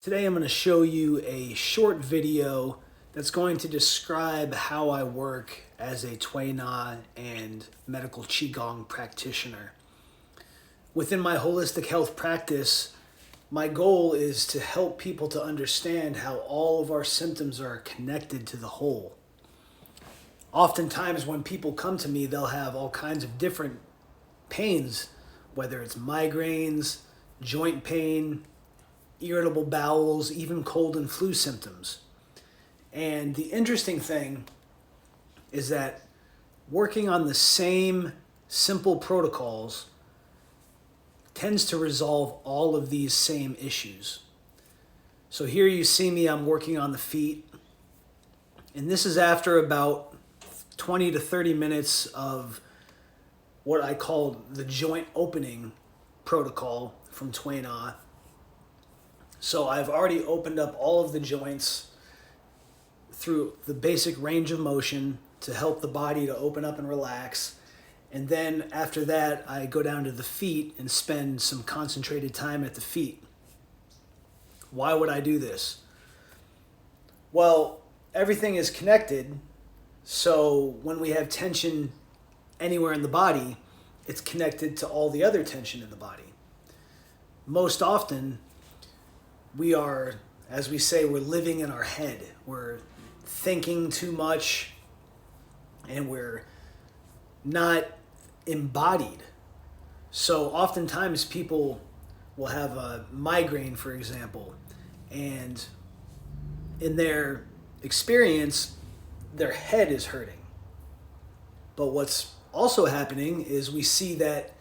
Today I'm going to show you a short video that's going to describe how I work as a Tui Na and medical Qigong practitioner. Within my holistic health practice, my goal is to help people to understand how all of our symptoms are connected to the whole. Oftentimes when people come to me, they'll have all kinds of different pains, whether it's migraines, joint pain, irritable bowels, even cold and flu symptoms. And the interesting thing is that working on the same simple protocols tends to resolve all of these same issues. So here you see me, I'm working on the feet. And this is after about 20 to 30 minutes of what I call the joint opening protocol from Tui Na. So I've already opened up all of the joints through the basic range of motion to help the body to open up and relax. And then after that, I go down to the feet and spend some concentrated time at the feet. Why would I do this? Well, everything is connected. So when we have tension anywhere in the body, it's connected to all the other tension in the body. Most often, we are, as we say, we're living in our head. We're thinking too much and we're not embodied. So oftentimes people will have a migraine, for example, and in their experience, their head is hurting. But what's also happening is we see that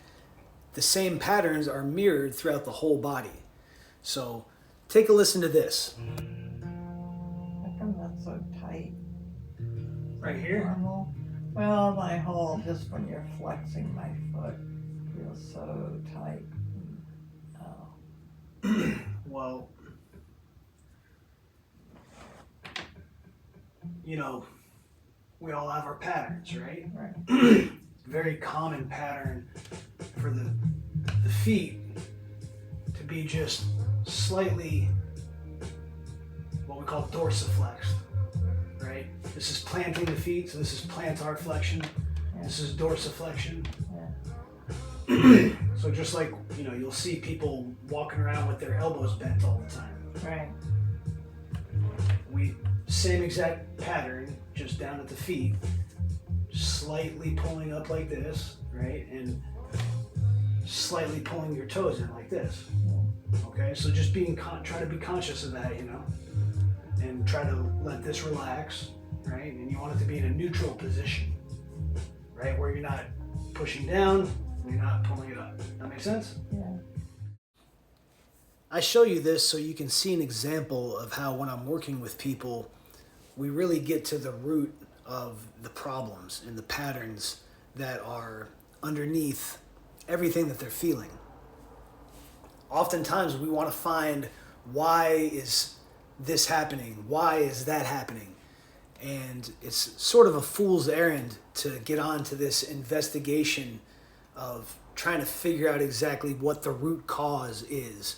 the same patterns are mirrored throughout the whole body. So take a listen to this. How come that's so tight? Right here? Normal? Well, my whole, just when you're flexing my foot, feels so tight. Oh. Well, we all have our patterns, right? Right. Very common pattern for the feet to be just slightly what we call dorsiflexed, right? This is planting the feet, so this is plantar flexion. Yeah. This is dorsiflexion. Yeah. So just like, you'll see people walking around with their elbows bent all the time. Right. Same exact pattern, just down at the feet, slightly pulling up like this, right? And slightly pulling your toes in like this. Okay, so just try to be conscious of that, and try to let this relax, right? And you want it to be in a neutral position, right? Where you're not pushing down, you're not pulling it up. That make sense? Yeah. I show you this so you can see an example of how when I'm working with people, we really get to the root of the problems and the patterns that are underneath everything that they're feeling. Oftentimes we want to find, why is this happening? Why is that happening? And it's sort of a fool's errand to get on to this investigation of trying to figure out exactly what the root cause is.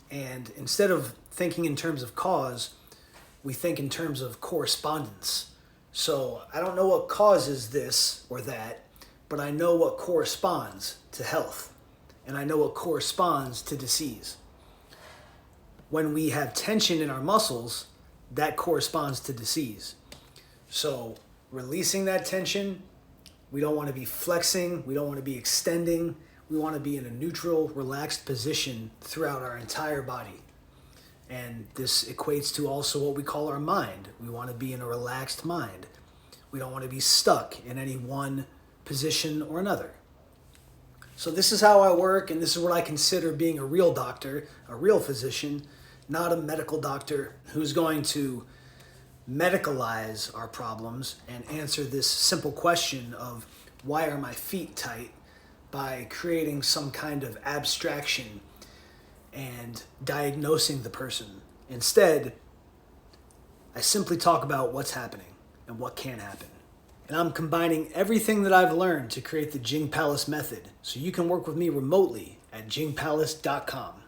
And instead of thinking in terms of cause, we think in terms of correspondence. So I don't know what causes this or that, but I know what corresponds to health. And I know what corresponds to disease. When we have tension in our muscles, that corresponds to disease. So releasing that tension, we don't want to be flexing, we don't want to be extending, we want to be in a neutral, relaxed position throughout our entire body. And this equates to also what we call our mind. We want to be in a relaxed mind. We don't want to be stuck in any one position or another. So this is how I work, and this is what I consider being a real doctor, a real physician, not a medical doctor who's going to medicalize our problems and answer this simple question of why are my feet tight by creating some kind of abstraction and diagnosing the person. Instead, I simply talk about what's happening and what can happen. And I'm combining everything that I've learned to create the Jing Palace method, so you can work with me remotely at jingpalace.com.